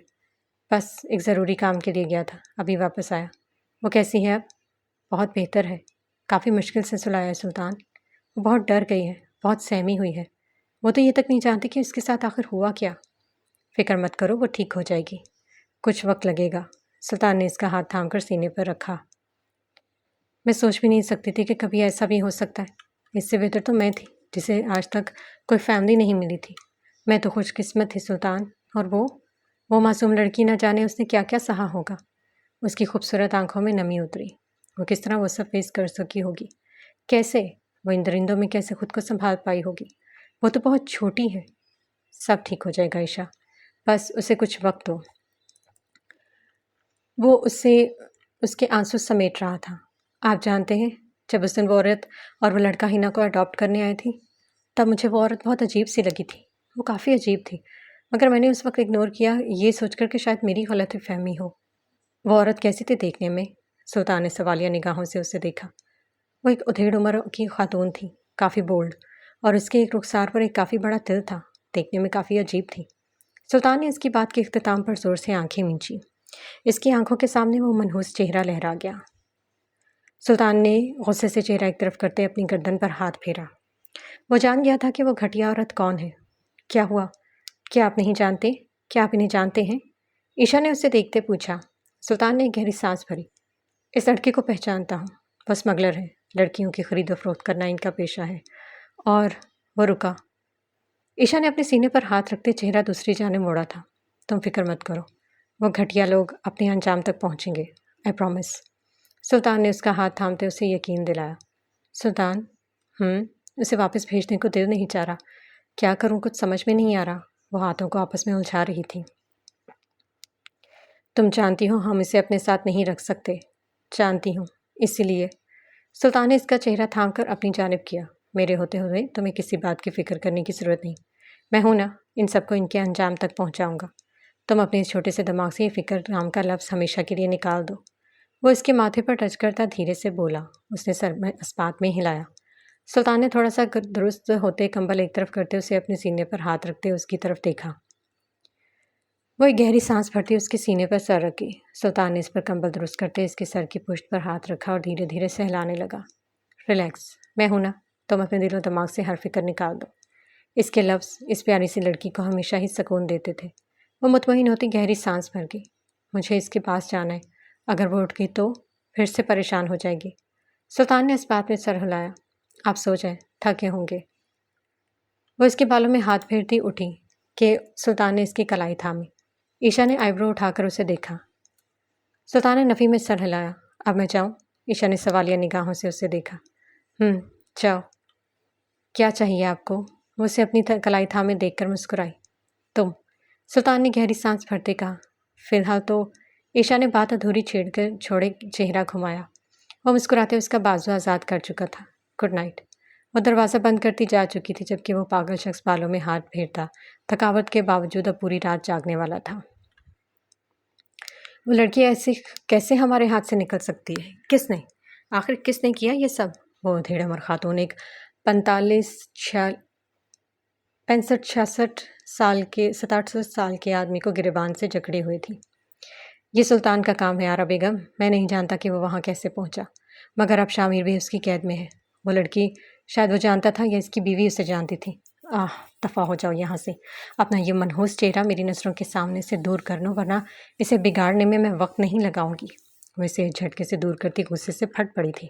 بس ایک ضروری کام کے لیے گیا تھا، ابھی واپس آیا۔ وہ کیسی ہے اب؟ بہت بہتر ہے، کافی مشکل سے سلایا ہے سلطان۔ وہ بہت ڈر گئی ہے، بہت سہمی ہوئی ہے۔ وہ تو یہ تک نہیں جانتی کہ اس کے ساتھ آخر ہوا کیا۔ فکر مت کرو، وہ ٹھیک ہو جائے گی، کچھ وقت لگے گا۔ سلطان نے اس کا ہاتھ تھام کر سینے پر رکھا۔ میں سوچ بھی نہیں سکتی تھی کہ کبھی ایسا بھی ہو سکتا ہے۔ اس سے بہتر تو میں تھی جسے آج تک کوئی فیملی نہیں ملی تھی۔ میں تو خوش قسمت تھی سلطان، اور وہ معصوم لڑکی نہ جانے اس نے کیا کیا سہا ہوگا۔ اس کی خوبصورت آنکھوں میں نمی اتری۔ وہ کس طرح وہ سب فیس کر سکی ہوگی؟ کیسے وہ ان درندوں میں کیسے خود کو سنبھال پائی ہوگی؟ وہ تو بہت چھوٹی ہے۔ سب ٹھیک ہو جائے گا عشا، بس اسے کچھ وقت دو۔ وہ اس کے آنسو سمیٹ رہا تھا۔ آپ جانتے ہیں، جب اس دن وہ عورت اور وہ لڑکا ہینا کو اڈاپٹ کرنے آئے تھی تب مجھے وہ عورت بہت عجیب سی لگی تھی۔ وہ کافی عجیب تھی، مگر میں نے اس وقت اگنور کیا یہ سوچ کر کہ شاید میری غلط فہمی ہو۔ وہ عورت کیسی تھی دیکھنے میں؟ سلطان نے سوالیہ نگاہوں سے اسے دیکھا۔ وہ ایک ادھیڑ عمر کی خاتون تھی، کافی بولڈ، اور اس کے ایک رخسار پر ایک کافی بڑا دل تھا، دیکھنے میں کافی عجیب تھی۔ سلطان نے اس کی بات کے اختتام پر زور سے آنکھیں مینچی۔ اس کی آنکھوں کے سامنے وہ منحوس چہرہ لہرا گیا۔ سلطان نے غصے سے چہرہ ایک طرف کرتے اپنی گردن پر ہاتھ پھیرا۔ وہ جان گیا تھا کہ وہ گھٹیا عورت کون ہے۔ کیا ہوا؟ کیا آپ نہیں جانتے؟ کیا آپ انہیں جانتے ہیں؟ عشا نے اسے دیکھتے پوچھا۔ سلطان نے ایک گہری سانس بھری۔ اس لڑکے کو پہچانتا ہوں، وہ اسمگلر ہے، لڑکیوں کی خرید و فروخت کرنا ان کا پیشہ ہے۔ اور وہ رکا۔ عشا نے اپنے سینے پر ہاتھ رکھتے چہرہ دوسری جانب موڑا تھا۔ تم فکر مت کرو، وہ گھٹیا لوگ اپنے انجام تک پہنچیں گے، آئی پرومس۔ سلطان نے اس کا ہاتھ تھامتے اسے یقین دلایا۔ سلطان، اسے واپس بھیجنے کو دل نہیں چاہ رہا۔ کیا کروں، کچھ سمجھ میں نہیں آ رہا۔ وہ ہاتھوں کو آپس میں الجھا رہی تھی۔ تم جانتی ہو ہم اسے اپنے ساتھ نہیں رکھ سکتے۔ جانتی ہوں، اسی لیے۔ سلطان نے اس کا چہرہ تھام کر اپنی جانب کیا۔ میرے ہوتے ہوئے تمہیں کسی بات کی فکر کرنے کی ضرورت نہیں، میں ہوں نا، ان سب کو ان کے انجام تک پہنچاؤں گا۔ تم اپنے اس چھوٹے سے دماغ سے یہ فکر نام کا لفظ ہمیشہ کے لیے نکال دو۔ وہ اس کے ماتھے پر ٹچ کرتا دھیرے سے بولا۔ اس نے سر میں اسپات میں ہلایا۔ سلطان نے تھوڑا سا درست ہوتے کمبل ایک طرف کرتے اسے اپنے سینے پر ہاتھ رکھتے اس کی طرف دیکھا۔ وہ ایک گہری سانس بھرتی اس کے سینے پر سر رکھی۔ سلطان نے اس پر کمبل درست کرتے اس کے سر کی پشت پر ہاتھ رکھا اور دھیرے دھیرے سہلانے لگا۔ ریلیکس، میں ہوں نا، تم اپنے دل و دماغ سے ہر فکر نکال دو۔ اس کے لفظ اس پیاری سی لڑکی کو ہمیشہ ہی سکون دیتے تھے۔ وہ مطمئن ہوتی گہری سانس بھر گئی۔ مجھے اس کے پاس جانا ہے، اگر وہ اٹھ گئی تو پھر سے پریشان ہو جائے گی۔ سلطان نے اس بات میں سر ہلایا۔ آپ سو جائیں، تھکے ہوں گے۔ وہ اس کے بالوں میں ہاتھ پھیرتی اٹھی کہ سلطان نے اس کی کلائی تھامی۔ عشا نے آئی برو اٹھا کر اسے دیکھا۔ سلطان نے نفی میں سر ہلایا۔ اب میں جاؤں؟ عشا نے سوالیہ نگاہوں سے اسے دیکھا۔ جاؤ۔ کیا چاہیے آپ کو؟ وہ اسے اپنی کلائی تھامے دیکھ کر مسکرائی۔ تم؟ سلطان نے گہری سانس بھرتے کہا۔ فی الحال تو عشا نے بات ادھوری چھیڑ کر چھوڑے چہرہ گھمایا۔ وہ مسکراتے اس کا بازو آزاد کر چکا تھا۔ Good night. وہ دروازہ بند کرتی جا چکی تھی جبکہ وہ پاگل شخص بالوں میں ہاتھ پھیرتا تھکاوٹ کے باوجود اب پوری رات جاگنے والا تھا۔ وہ لڑکی ایسی کیسے ہمارے ہاتھ سے نکل سکتی ہے؟ کس نے؟ آخر کس نے کیا یہ سب؟ وہ ادھیڑ عمر خاتون ایک 65-66 سال کے آدمی کو گریبان سے جکڑے ہوئے تھی۔ یہ سلطان کا کام ہے آرا بیگم، میں نہیں جانتا کہ وہ وہاں کیسے پہنچا، مگر اب شامیر بھی اس کی قید میں ہے۔ وہ لڑکی شاید وہ جانتا تھا یا اس کی بیوی اسے جانتی تھی۔ دفع ہو جاؤ یہاں سے، اپنا یہ منحوس چہرہ میری نظروں کے سامنے سے دور کر لو ورنہ اسے بگاڑنے میں وقت نہیں لگاؤں گی۔ وہ اسے جھٹکے سے دور کرتی غصے سے پھٹ پڑی تھی۔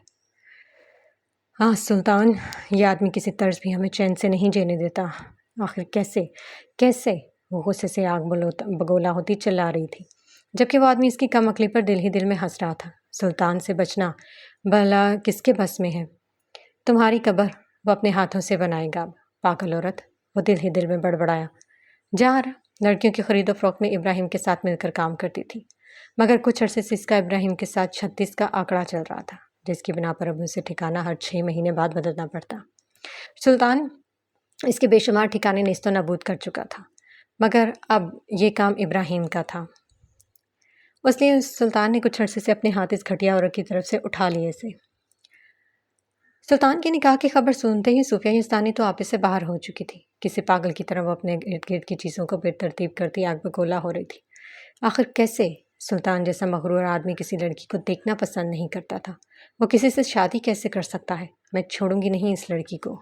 سلطان، یہ آدمی کسی طرز بھی ہمیں چین سے نہیں جینے دیتا۔ آخر کیسے؟ وہ غصے سے آگ بگولا ہوتی چلا رہی تھی جبکہ وہ آدمی اس کی کم عقلی پر دل ہی دل میں ہنس رہا تھا۔ سلطان سے بچنا بھلا کس کے بس میں ہے؟ تمہاری قبر وہ اپنے ہاتھوں سے بنائے گا۔ پاگل عورت، وہ دل ہی دل میں بڑبڑایا۔ جا رہا لڑکیوں کی خرید و فروخت میں ابراہیم کے ساتھ مل کر کام کرتی تھی، مگر کچھ عرصے سے اس کا ابراہیم کے ساتھ 36 کا آنکڑا چل رہا تھا، جس کی بنا پر اب اسے ٹھکانہ ہر 6 مہینے بعد بدلنا پڑتا۔ سلطان اس کے بے شمار ٹھکانے نیست و نابود کر چکا تھا، مگر اب یہ کام ابراہیم کا تھا، اس لیے سلطان نے کچھ عرصے سے اپنے ہاتھ اس گھٹیا عورت کی طرف سے اٹھا لیے سے۔ سلطان کے نکاح کی خبر سنتے ہی صوفیہ یزدانی تو آپے سے باہر ہو چکی تھی۔ کسی پاگل کی طرح وہ اپنے ارد گرد کی چیزوں کو بے ترتیب کرتی آگ بگولا ہو رہی تھی۔ آخر کیسے؟ سلطان جیسا مغرور آدمی کسی لڑکی کو دیکھنا پسند نہیں کرتا تھا، وہ کسی سے شادی کیسے کر سکتا ہے؟ میں چھوڑوں گی نہیں اس لڑکی کو۔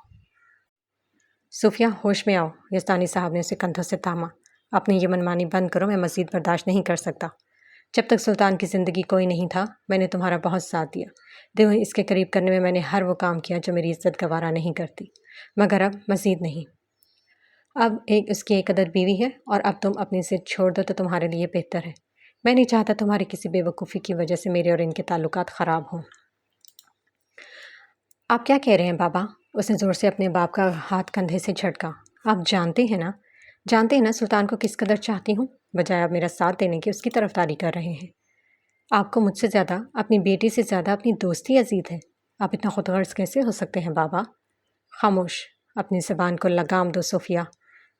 صوفیہ، ہوش میں آؤ، یزدانی صاحب نے اسے کندھوں سے تھاما۔ اپنی یہ منمانی بند کرو، میں مزید برداشت نہیں کر سکتا۔ جب تک سلطان کی زندگی کوئی نہیں تھا میں نے تمہارا بہت ساتھ دیا، اس کے قریب کرنے میں نے ہر وہ کام کیا جو میری عزت گوارا نہیں کرتی، مگر اب مزید نہیں۔ اب اس کی ایک عدد بیوی ہے اور اب تم اپنی ضد چھوڑ دو تو تمہارے لیے بہتر ہے۔ میں نہیں چاہتا تمہاری کسی بے وقوفی کی وجہ سے میرے اور ان کے تعلقات خراب ہوں۔ آپ کیا کہہ رہے ہیں بابا؟ اس نے زور سے اپنے باپ کا ہاتھ کندھے سے جھٹکا۔ آپ جانتے ہیں نا سلطان کو کس قدر چاہتی ہوں، بجائے آپ میرا ساتھ دینے کے اس کی طرفداری کر رہے ہیں۔ آپ کو مجھ سے زیادہ، اپنی بیٹی سے زیادہ اپنی دوستی عزیز ہے۔ آپ اتنا خود غرض کیسے ہو سکتے ہیں بابا؟ خاموش، اپنی زبان کو لگام دو صوفیہ۔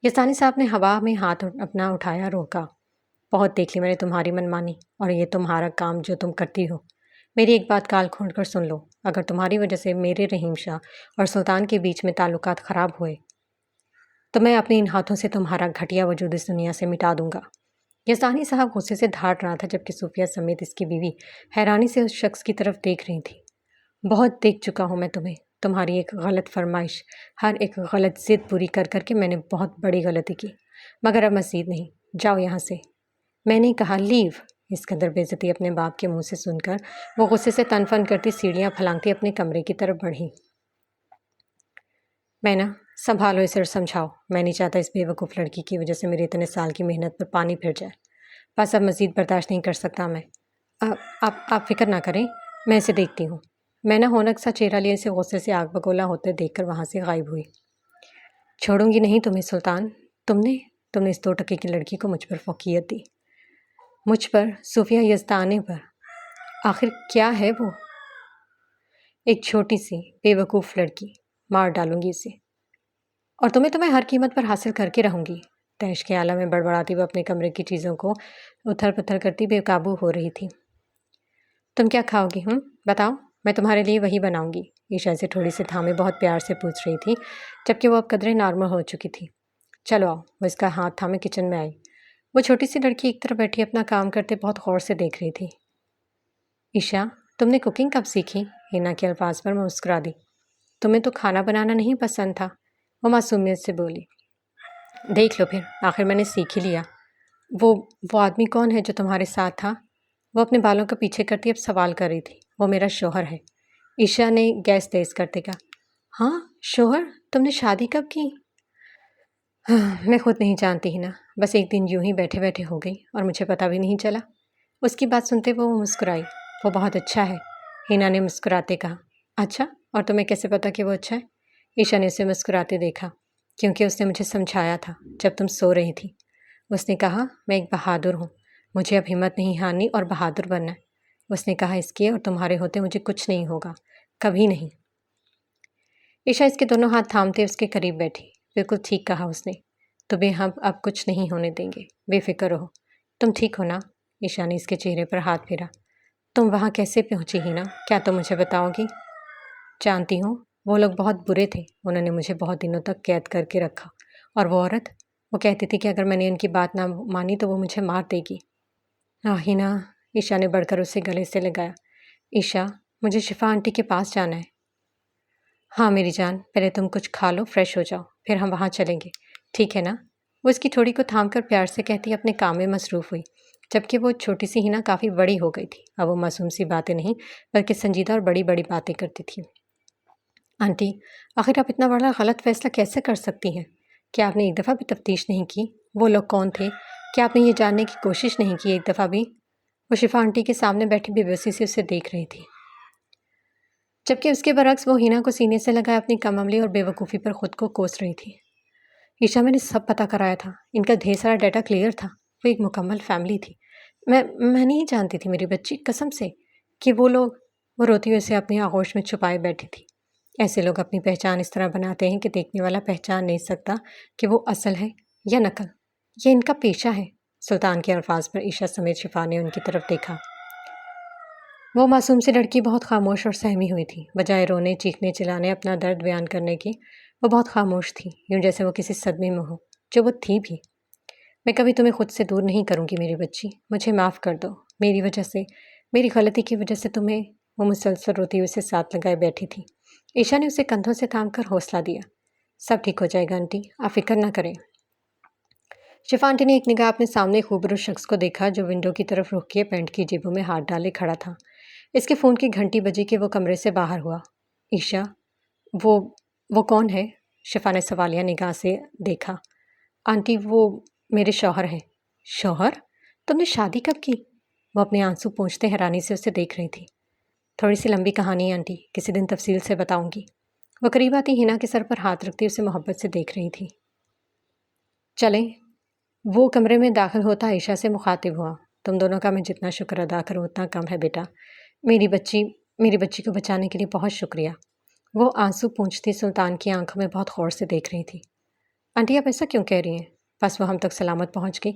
یزدانی صاحب نے ہوا میں ہاتھ اپنا اٹھایا، روکا۔ بہت دیکھ لی میں نے تمہاری منمانی اور یہ تمہارا کام جو تم کرتی ہو۔ میری ایک بات کال کھول کر سن لو، اگر تمہاری وجہ سے میرے رحیم شاہ اور سلطان کے بیچ میں تعلقات خراب ہوئے تو میں اپنے ان ہاتھوں سے تمہارا گھٹیا وجود اس دنیا سے مٹا دوں گا۔ یزدانی صاحب غصے سے دھاڑ رہا تھا جبکہ صوفیہ سمیت اس کی بیوی حیرانی سے اس شخص کی طرف دیکھ رہی تھی۔ بہت دیکھ چکا ہوں میں تمہیں، تمہاری ایک غلط فرمائش، ہر ایک غلط ضد پوری کر کر کے میں نے بہت بڑی غلطی کی، مگر اب مزید نہیں۔ جاؤ یہاں سے، میں نے کہا لیو۔ اس قدر بے عزتی اپنے باپ کے منہ سے سن کر وہ غصے سے تن فن کرتی سیڑھیاں پھلانگتی اپنے کمرے کی طرف بڑھی۔ میں سنبھالو اسے اور سمجھاؤ، میں نہیں چاہتا اس بے وقوف لڑکی کی وجہ سے میرے اتنے سال کی محنت پر پانی پھر جائے۔ بس اب مزید برداشت نہیں کر سکتا میں۔ آپ فکر نہ کریں، میں اسے دیکھتی ہوں۔ میں ہونک سا چہرہ لیے اسے غصے سے آگ بگولا ہوتے دیکھ کر وہاں سے غائب ہوئی۔ چھوڑوں گی نہیں تمہیں سلطان، تم نے اس 2 ٹکے کی لڑکی کو مجھ پر فوقیت دی، مجھ پر، صوفیہ یزدانی پر۔ آخر کیا ہے وہ؟ ایک چھوٹی سی بے وقوف لڑکی، مار ڈالوں گی اسے، اور تمہیں ہر قیمت پر حاصل کر کے رہوں گی۔ تیش کے عالم میں بڑبڑاتی وہ اپنے کمرے کی چیزوں کو اتھل پتھل کرتی بے قابو ہو رہی تھی۔ تم کیا کھاؤ گی؟ بتاؤ، میں تمہارے لیے وہی بناؤں گی۔ عشا سے تھوڑی سی تھامے بہت پیار سے پوچھ رہی تھی جبکہ وہ اب قدرے نارمل ہو چکی تھی۔ چلو آؤ، وہ اس کا ہاتھ تھامے کچن میں آئی۔ وہ چھوٹی سی لڑکی ایک طرف بیٹھی اپنا کام کرتے بہت غور سے دیکھ رہی تھی۔ عشا، تم نے کوکنگ کب سیکھی؟ ہینا کے الفاظ پر مسکرا دی۔ تمہیں تو کھانا بنانا نہیں پسند تھا، وہ معصومیت سے بولی۔ دیکھ لو پھر، آخر میں نے سیکھ ہی لیا۔ وہ آدمی کون ہے جو تمہارے ساتھ تھا؟ وہ اپنے بالوں کو پیچھے کرتی اب سوال کر رہی تھی۔ وہ میرا شوہر ہے، عشا نے گیس تیز کرتے کہا۔ ہاں، شوہر؟ تم نے شادی کب کی؟ میں خود نہیں جانتی ہی نا، بس ایک دن یوں ہی بیٹھے بیٹھے ہو گئی اور مجھے پتہ بھی نہیں چلا۔ اس کی بات سنتے وہ مسکرائی۔ وہ بہت اچھا ہے، ہینا نے مسکراتے کہا۔ اچھا، اور تمہیں کیسے پتا کہ وہ اچھا ہے؟ ایشا نے اسے مسکراتے دیکھا۔ کیونکہ اس نے مجھے سمجھایا تھا جب تم سو رہی تھی۔ اس نے کہا، میں ایک بہادر ہوں، مجھے اب ہمت نہیں ہارنی اور بہادر بننا ہے۔ اس نے کہا، اس کے اور تمہارے ہوتے مجھے کچھ نہیں ہوگا، کبھی نہیں۔ ایشا اس کے دونوں ہاتھ تھامتے اس کے قریب بیٹھی۔ بالکل ٹھیک کہا اس نے، تمہیں ہم اب کچھ نہیں ہونے دیں گے، بے فکر رہو۔ تم ٹھیک ہو نا؟ ایشا نے اس کے چہرے پر ہاتھ پھیرا۔ تم وہاں کیسے پہنچی ہینا؟ کیا تم مجھے بتاؤ گی؟ جانتی ہوں، وہ لوگ بہت برے تھے، انہوں نے مجھے بہت دنوں تک قید کر کے رکھا۔ اور وہ عورت، وہ کہتی تھی کہ اگر میں نے ان کی بات نہ مانی تو وہ مجھے مار دے گی۔ ہینا، ایشا نے بڑھ کر اسے گلے سے لگایا۔ ایشا، مجھے شفا آنٹی کے پاس جانا ہے۔ ہاں میری جان، پہلے تم کچھ کھا لو، فریش ہو جاؤ، پھر ہم وہاں چلیں گے، ٹھیک ہے نا؟ وہ اس کی تھوڑی کو تھام کر پیار سے کہتی اپنے کام میں مصروف ہوئی، جبکہ وہ چھوٹی سی ہینا کافی بڑی ہو گئی تھی۔ اب وہ معصوم سی باتیں نہیں بلکہ سنجیدہ اور بڑی بڑی باتیں کرتی تھی۔ آنٹی، آخر آپ اتنا بڑا غلط فیصلہ کیسے کر سکتی ہیں؟ کیا آپ نے ایک دفعہ بھی تفتیش نہیں کی؟ وہ لوگ کون تھے؟ کیا آپ نے یہ جاننے کی کوشش نہیں کی ایک دفعہ بھی؟ وہ شفا آنٹی کے سامنے بیٹھی بے بسی سے اسے دیکھ رہی تھی، جبکہ اس کے برعکس وہ ہینا کو سینے سے لگائے اپنی کم عملی اور بے وقوفی پر خود کو کوس رہی تھی۔ ایشا، میں نے سب پتہ کرایا تھا، ان کا ڈھیر سارا ڈیٹا کلیئر تھا، وہ ایک مکمل فیملی تھی۔ میں نہیں جانتی تھی میری بچی، قسم سے، کہ وہ لوگ۔ وہ روتی ہوئے اسے اپنی آغوش میں چھپائے بیٹھی تھی۔ ایسے لوگ اپنی پہچان اس طرح بناتے ہیں کہ دیکھنے والا پہچان نہیں سکتا کہ وہ اصل ہے یا نقل۔ یہ ان کا پیشہ ہے۔ سلطان کے الفاظ پر ایشا سمیت شفا نے ان کی طرف دیکھا۔ وہ معصوم سی لڑکی بہت خاموش اور سہمی ہوئی تھی، بجائے رونے، چیخنے، چلانے، اپنا درد بیان کرنے کی۔ وہ بہت خاموش تھی، یوں جیسے وہ کسی صدمے میں ہو، جو وہ تھی بھی۔ میں کبھی تمہیں خود سے دور نہیں کروں گی میری بچی، مجھے معاف کر دو، میری وجہ سے، میری غلطی کی وجہ سے تمہیں۔ وہ مسلسل روتی ہوئی اسے ساتھ لگائے بیٹھی تھی۔ ایشا نے اسے کندھوں سے تھام کر حوصلہ دیا۔ سب ٹھیک ہو جائے گا آنٹی، آپ فکر نہ کریں۔ شفا آنٹی نے ایک نگاہ اپنے سامنے خوبصورت شخص کو دیکھا جو ونڈو کی طرف رخ کیے پینٹ کی جیبوں میں ہاتھ ڈالے کھڑا تھا۔ اس کے فون کی گھنٹی بجی کہ وہ کمرے سے باہر ہوا۔ ایشا، وہ کون ہے؟ شفا نے سوالیہ نگاہ سے دیکھا۔ آنٹی، وہ میرے شوہر ہیں۔ شوہر؟ تم نے شادی کب کی؟ وہ اپنے آنسو پونچھتے حیرانی سے اسے دیکھ رہی تھی۔ تھوڑی سی لمبی کہانی ہے آنٹی، کسی دن تفصیل سے بتاؤں گی۔ وہ قریب آتی ہینا کے سر پر ہاتھ رکھتی اسے محبت سے دیکھ رہی تھی۔ چلیں۔ وہ کمرے میں داخل ہوتا عائشہ سے مخاطب ہوا۔ تم دونوں کا میں جتنا شکر ادا کروں اتنا کم ہے بیٹا، میری بچی کو بچانے کے لیے بہت شکریہ۔ وہ آنسو پونچھتی سلطان کی آنکھوں میں بہت غور سے دیکھ رہی تھی۔ آنٹی، آپ ایسا کیوں کہہ رہی ہیں؟ بس وہ ہم تک سلامت پہنچ گئی،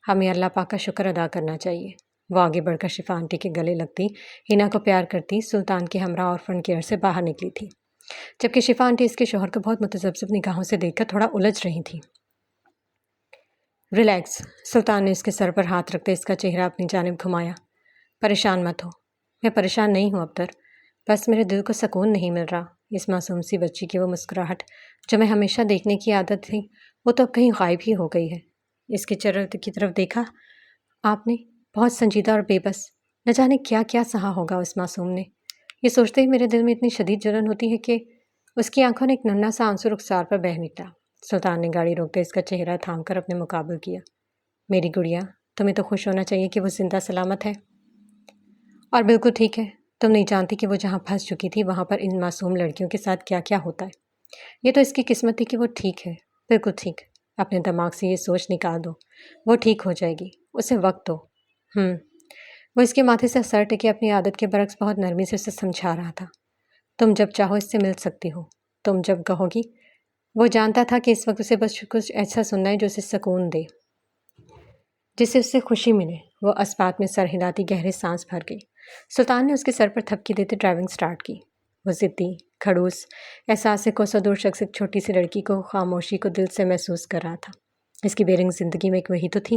ہمیں اللہ پاک کا شکر ادا کرنا چاہیے۔ وہ آگے بڑھ کر شفا آنٹی کے گلے لگتی، ہینا کو پیار کرتی سلطان کے ہمراہ اور فرنٹ کیئر سے باہر نکلی تھی، جبکہ شفا آنٹی اس کے شوہر کو بہت متذبذب نگاہوں سے دیکھ کر تھوڑا الجھ رہی تھی۔ ریلیکس، سلطان نے اس کے سر پر ہاتھ رکھتے اس کا چہرہ اپنی جانب گھمایا۔ پریشان مت ہو۔ میں پریشان نہیں ہوں ابتر، بس میرے دل کو سکون نہیں مل رہا۔ اس معصوم سی بچی کی وہ مسکراہٹ جو میں ہمیشہ دیکھنے کی عادت تھی وہ تو اب کہیں غائب ہی ہو گئی ہے۔ اس کے چہرے کی طرف دیکھا آپ نے، بہت سنجیدہ اور بے بس، نہ جانے کیا کیا سہا ہوگا اس معصوم نے۔ یہ سوچتے ہی میرے دل میں اتنی شدید جلن ہوتی ہے کہ اس کی آنکھوں نے ایک ننھا سا آنسو رخسار پر بہہ نکلا۔ سلطان نے گاڑی روکتے اس کا چہرہ تھام کر اپنے مقابل کیا۔ میری گڑیا، تمہیں تو خوش ہونا چاہیے کہ وہ زندہ سلامت ہے، اور بالکل ٹھیک ہے۔ تم نہیں جانتی کہ وہ جہاں پھنس چکی تھی وہاں پر ان معصوم لڑکیوں کے ساتھ کیا کیا ہوتا ہے۔ یہ تو اس کی قسمت تھی کہ وہ ٹھیک ہے، بالکل ٹھیک۔ اپنے دماغ سے یہ سوچ نکال دو، وہ ٹھیک ہو جائے گی، اسے وقت دو۔ وہ اس کے ماتھے سے سر ٹکے اپنی عادت کے برعکس بہت نرمی سے اسے سمجھا رہا تھا۔ تم جب چاہو اس سے مل سکتی ہو، تم جب کہو گی۔ وہ جانتا تھا کہ اس وقت اسے بس کچھ ایسا سننا ہے جو اسے سکون دے، جس سے اسے خوشی ملے۔ وہ اسبات میں سر ہلاتی گہرے سانس بھر گئی۔ سلطان نے اس کے سر پر تھپکی دیتے ڈرائیونگ سٹارٹ کی۔ وہ ضدی، کھڑوس، احساس سے کوسوں دور شخص ایک چھوٹی سی لڑکی کو خاموشی کو دل سے محسوس کر رہا تھا۔ اس کی بیرنگ زندگی میں ایک وہی تو تھی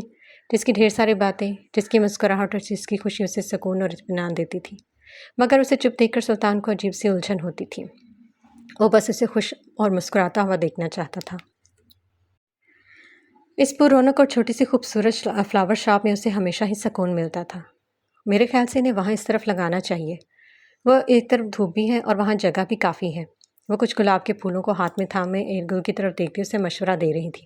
جس کی ڈھیر ساری باتیں، جس کی مسکراہٹ اور جس کی خوشی اسے سکون اور اطمینان دیتی تھی، مگر اسے چپ دیکھ کر سلطان کو عجیب سی الجھن ہوتی تھی۔ وہ بس اسے خوش اور مسکراتا ہوا دیکھنا چاہتا تھا۔ اس پر رونق اور چھوٹی سی خوبصورت فلاور شاپ میں اسے ہمیشہ ہی سکون ملتا تھا۔ میرے خیال سے انہیں وہاں اس طرف لگانا چاہیے، وہ ایک طرف دھوپ بھی ہے اور وہاں جگہ بھی کافی ہے۔ وہ کچھ گلاب کے پھولوں کو ہاتھ میں تھامے ایئرگل کی طرف دیکھتی اسے مشورہ دے رہی تھی۔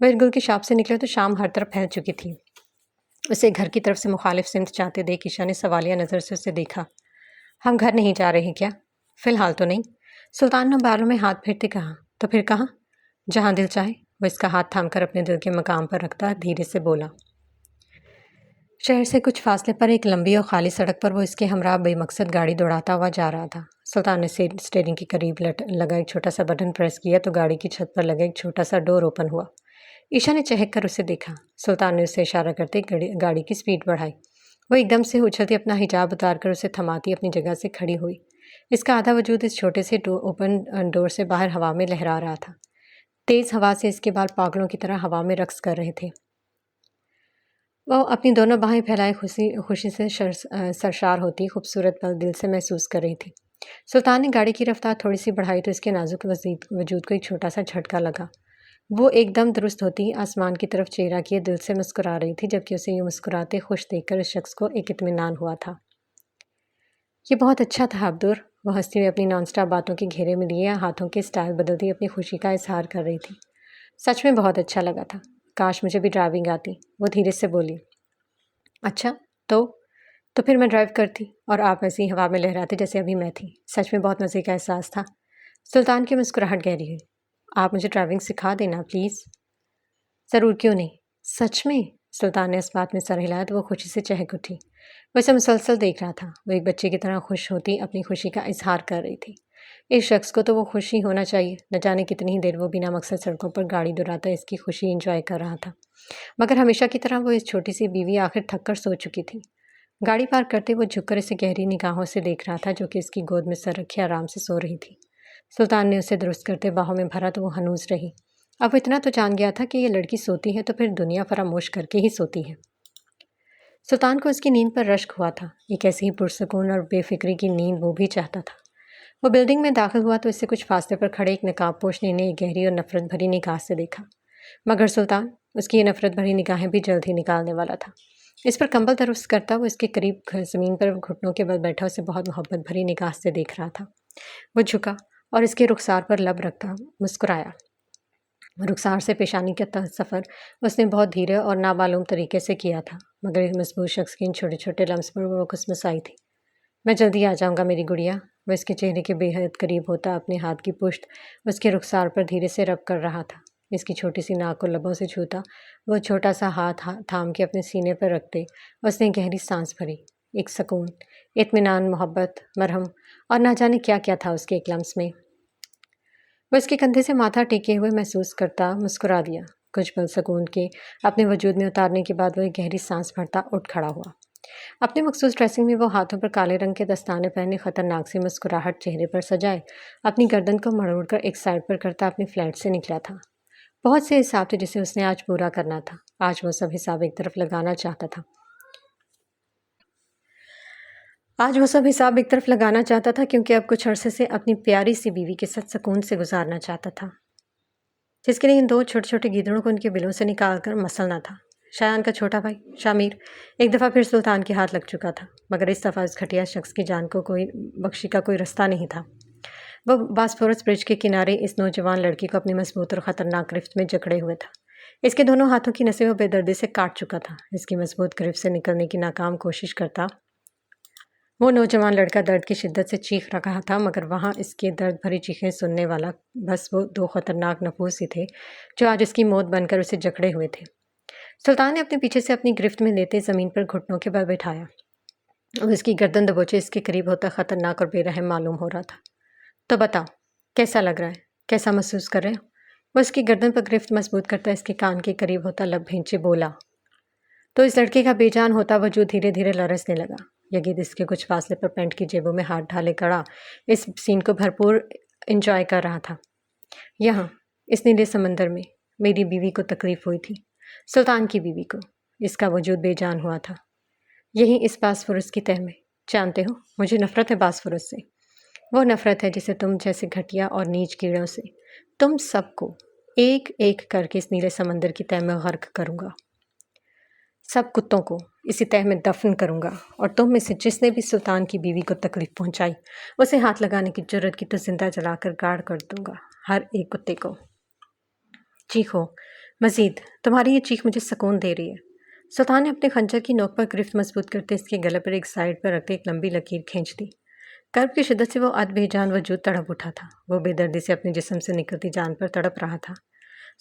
وہ ارگل کی شاپ سے نکلے تو شام ہر طرف پھیل چکی تھی۔ اسے گھر کی طرف سے مخالف سمت جاتے دیکھ عشا نے سوالیہ نظر سے اسے دیکھا۔ ہم گھر نہیں جا رہے کیا؟ فی الحال تو نہیں، سلطان نے بالوں میں ہاتھ پھیرتے کہا۔ تو پھر کہاں؟ جہاں دل چاہے، وہ اس کا ہاتھ تھام کر اپنے دل کے مقام پر رکھتا دھیرے سے بولا۔ شہر سے کچھ فاصلے پر ایک لمبی اور خالی سڑک پر وہ اس کے ہمراہ بے مقصد گاڑی دوڑاتا ہوا جا رہا تھا۔ سلطان نے اسٹیئرنگ کے قریب لگا ایک چھوٹا سا بٹن پریس کیا تو گاڑی کی چھت پر لگا ایک چھوٹا سا ڈور اوپن ہوا۔ عشا نے چہک کر اسے دیکھا۔ سلطان نے اسے اشارہ کرتے گاڑی کی سپیڈ بڑھائی۔ وہ ایک دم سے اچھلتی اپنا حجاب اتار کر اسے تھماتی اپنی جگہ سے کھڑی ہوئی۔ اس کا آدھا وجود اس چھوٹے سے اوپن ڈور سے باہر ہوا میں لہرا رہا تھا۔ تیز ہوا سے اس کے بال پاگلوں کی طرح ہوا میں رقص کر رہے تھے۔ وہ اپنی دونوں باہیں پھیلائے خوشی سے سرشار ہوتی خوبصورت پل دل سے محسوس کر رہی تھی۔ سلطان نے گاڑی کی رفتار تھوڑی سی بڑھائی تو اس کے نازک وجود کو ایک چھوٹا سا جھٹکا لگا۔ وہ ایک دم درست ہوتی آسمان کی طرف چہرہ کیے دل سے مسکرا رہی تھی، جبکہ اسے یہ مسکراتے خوش دیکھ کر اس شخص کو ایک اطمینان ہوا تھا۔ یہ بہت اچھا تھا عبدور، وہ ہنستی ہوئی اپنی نان اسٹاپ باتوں کے گھیرے میں لیے ہاتھوں کے اسٹائل بدلتی اپنی خوشی کا اظہار کر رہی تھی۔ سچ میں بہت اچھا لگا تھا، کاش مجھے بھی ڈرائیونگ آتی، وہ دھیرے سے بولی۔ اچھا تو پھر میں ڈرائیو کرتی اور آپ ایسی ہوا میں لہراتے جیسے ابھی میں تھی۔ سچ میں بہت مزے کا احساس تھا۔ سلطان کی مسکراہٹ گہری ہوئی۔ آپ مجھے ڈرائیونگ سکھا دینا پلیز۔ ضرور، کیوں نہیں، سچ میں؟ سلطان نے اس بات میں سر ہلایا تو وہ خوشی سے چہک اٹھی۔ وہ اسے مسلسل دیکھ رہا تھا۔ وہ ایک بچے کی طرح خوش ہوتی اپنی خوشی کا اظہار کر رہی تھی۔ اس شخص کو تو وہ خوشی ہونا چاہیے، نہ جانے کتنی ہی دیر وہ بنا مقصد سڑکوں پر گاڑی دوڑاتا اس کی خوشی انجوائے کر رہا تھا، مگر ہمیشہ کی طرح وہ اس چھوٹی سی بیوی آخر تھک کر سو چکی تھی۔ گاڑی پارک کرتے وہ جھک کر اسے گہری نگاہوں سے دیکھ رہا تھا، جو کہ اس کی گود میں سر رکھے آرام سے سو رہی تھی۔ سلطان نے اسے درست کرتے باہوں میں بھرا تو وہ ہنوز رہی۔ اب وہ اتنا تو جان گیا تھا کہ یہ لڑکی سوتی ہے تو پھر دنیا فراموش کر کے ہی سوتی ہے۔ سلطان کو اس کی نیند پر رشک ہوا تھا، ایک ایسی ہی پرسکون اور بے فکری کی نیند وہ بھی چاہتا تھا۔ وہ بلڈنگ میں داخل ہوا تو اس سے کچھ فاصلے پر کھڑے ایک نقاب پوش نے انہیں ایک گہری اور نفرت بھری نگاہ سے دیکھا، مگر سلطان اس کی یہ نفرت بھری نگاہیں بھی جلد ہی نکالنے والا تھا۔ اس پر کمبل درست کرتا وہ اس کے قریب زمین پر گھٹنوں کے بل بیٹھا اسے بہت محبت بھری نگاہ سے دیکھ رہا تھا۔ وہ جھکا اور اس کے رخسار پر لب رکھتا مسکرایا۔ رخسار سے پیشانی کا سفر اس نے بہت دھیرے اور نامعلوم طریقے سے کیا تھا، مگر اس مضبوط شخص کے ان چھوٹے چھوٹے لمس پر وہ مسمسائی تھی۔ میں جلدی آ جاؤں گا میری گڑیا۔ وہ اس کے چہرے کے بے حد قریب ہوتا اپنے ہاتھ کی پشت اس کے رخسار پر دھیرے سے رب کر رہا تھا۔ اس کی چھوٹی سی ناک کو لبوں سے چھوتا وہ چھوٹا سا ہاتھ تھام کے اپنے سینے پر رکھتے اس نے گہری سانس بھری۔ ایک سکون، اطمینان، محبت، مرہم اور نہ جانے کیا کیا تھا اس کے ایک لمس میں۔ وہ اس کے کندھے سے ماتھا ٹیکے ہوئے محسوس کرتا مسکرا دیا۔ کچھ پل سکون کے اپنے وجود میں اتارنے کے بعد وہ ایک گہری سانس بھرتا اٹھ کھڑا ہوا۔ اپنے مخصوص ڈریسنگ میں وہ ہاتھوں پر کالے رنگ کے دستانے پہنے خطرناک سی مسکراہٹ چہرے پر سجائے اپنی گردن کو مڑوڑ کر ایک سائڈ پر کرتا اپنی فلیٹ سے نکلا تھا۔ بہت سے حساب تھے جسے اس نے آج پورا کرنا تھا۔ آج وہ سب حساب ایک طرف لگانا چاہتا تھا کیونکہ اب کچھ عرصے سے اپنی پیاری سی بیوی کے ساتھ سکون سے گزارنا چاہتا تھا، جس کے لیے ان دو چھوٹے چھوٹے گیدڑوں کو ان کے بلوں سے نکال کر مسلنا تھا۔ شایان کا چھوٹا بھائی شامیر ایک دفعہ پھر سلطان کے ہاتھ لگ چکا تھا، مگر اس دفعہ اس گھٹیا شخص کی جان کو کوئی بخشی کا کوئی رستہ نہیں تھا۔ وہ باسفورس برج کے کنارے اس نوجوان لڑکی کو اپنی مضبوط اور خطرناک گرفت میں جکڑے ہوئے تھا۔ اس کے دونوں ہاتھوں کی نسیں وہ بے دردی سے کاٹ چکا تھا۔ اس کی مضبوط گرفت سے نکلنے کی ناکام کوشش کرتا وہ نوجوان لڑکا درد کی شدت سے چیخ رہا تھا، مگر وہاں اس کے درد بھری چیخیں سننے والا بس وہ دو خطرناک نفوس ہی تھے جو آج اس کی موت بن کر اسے جکڑے ہوئے تھے۔ سلطان نے اپنے پیچھے سے اپنی گرفت میں لیتے زمین پر گھٹنوں کے بل بٹھایا اور اس کی گردن دبوچے اس کے قریب ہوتا خطرناک اور بے رحم معلوم ہو رہا تھا۔ تو بتاؤ کیسا لگ رہا ہے، کیسا محسوس کر رہے ہو؟ وہ اس کی گردن پر گرفت مضبوط کرتا اس کے کان کے قریب ہوتا لب بھینچے بولا۔ تو اس لڑکے کا بے جان ہوتا وجود دھیرے دھیرے لرزنے لگا۔ یگید اس کے کچھ فاصلے پر پینٹ کی جیبوں میں ہاتھ ڈالے کڑا اس سین کو بھرپور انجوائے کر رہا تھا۔ یہاں اس نیلے سمندر میں میری بیوی کو تکلیف ہوئی تھی، سلطان کی بیوی کو، اس کا وجود بے جان ہوا تھا یہیں اس باسفورس کی تہ میں۔ جانتے ہو مجھے نفرت ہے باسفورس سے، وہ نفرت ہے جسے تم جیسے گھٹیا اور نیچ کیڑوں سے، تم سب کو ایک ایک کر کے اس نیلے سمندر کی تہ میں غرق کروں گا، سب کتوں کو اسی تہ میں دفن کروں گا، اور تم میں سے جس نے بھی سلطان کی بیوی کو تکلیف پہنچائی اسے ہاتھ لگانے کی جرت کی تو زندہ جلا کر گاڑ کر دوں گا، ہر ایک کتے کو۔ چیخو، مزید تمہاری یہ چیخ مجھے سکون دے رہی ہے۔ سلطان نے اپنے خنجر کی نوک پر گرفت مضبوط کرتے اس کے گلے پر ایک سائڈ پر رکھتے ایک لمبی لکیر کھینچ دی۔ کرب کی شدت سے وہ اد بے جان وجود تڑپ اٹھا تھا۔ وہ بے دردی سے اپنے جسم سے نکلتی جان پر تڑپ رہا تھا۔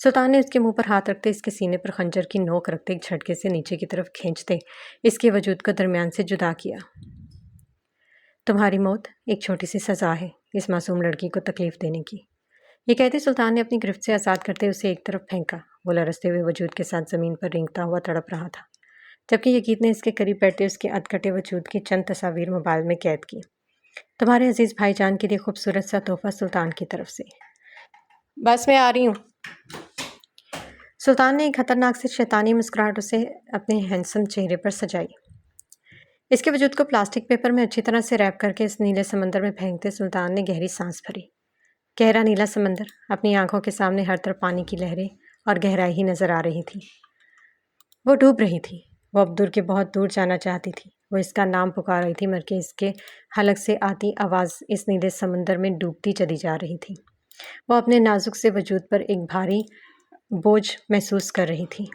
سلطان نے اس کے منہ پر ہاتھ رکھتے اس کے سینے پر خنجر کی نوک رکھتے ایک جھٹکے سے نیچے کی طرف کھینچتے اس کے وجود کو درمیان سے جدا کیا۔ تمہاری موت ایک چھوٹی سی سزا ہے اس معصوم لڑکی کو تکلیف دینے کی۔ یہ کہتے سلطان نے اپنی گرفت سے آزاد کرتے اسے ایک طرف پھینکا۔ وہ لرزتے ہوئے وجود کے ساتھ زمین پر رینگتا ہوا تڑپ رہا تھا، جبکہ یقین نے اس کے قریب بیٹھتے اس کے ادکٹے وجود کی چند تصاویر موبائل میں قید کی۔ تمہارے عزیز بھائی جان کے لیے خوبصورت سا تحفہ سلطان کی طرف سے۔ بس میں آ رہی ہوں۔ سلطان نے ایک خطرناک سے شیطانی مسکراہٹ اسے اپنے ہینڈسم چہرے پر سجائی۔ اس کے وجود کو پلاسٹک پیپر میں اچھی طرح سے ریپ کر کے اس نیلے سمندر میں پھینکتے سلطان نے گہری سانس بھری۔ گہرا نیلا سمندر، اپنی آنکھوں کے سامنے ہر طرف پانی کی لہریں اور گہرائی ہی نظر آ رہی تھی۔ وہ ڈوب رہی تھی۔ وہ اب دور کے بہت دور جانا چاہتی تھی۔ وہ اس کا نام پکار رہی تھی مگر اس کے حلق سے آتی آواز اس نیلے سمندر میں ڈوبتی چلی جا رہی تھی۔ وہ اپنے نازک سے وجود پر ایک بھاری بوجھ محسوس کر رہی تھی۔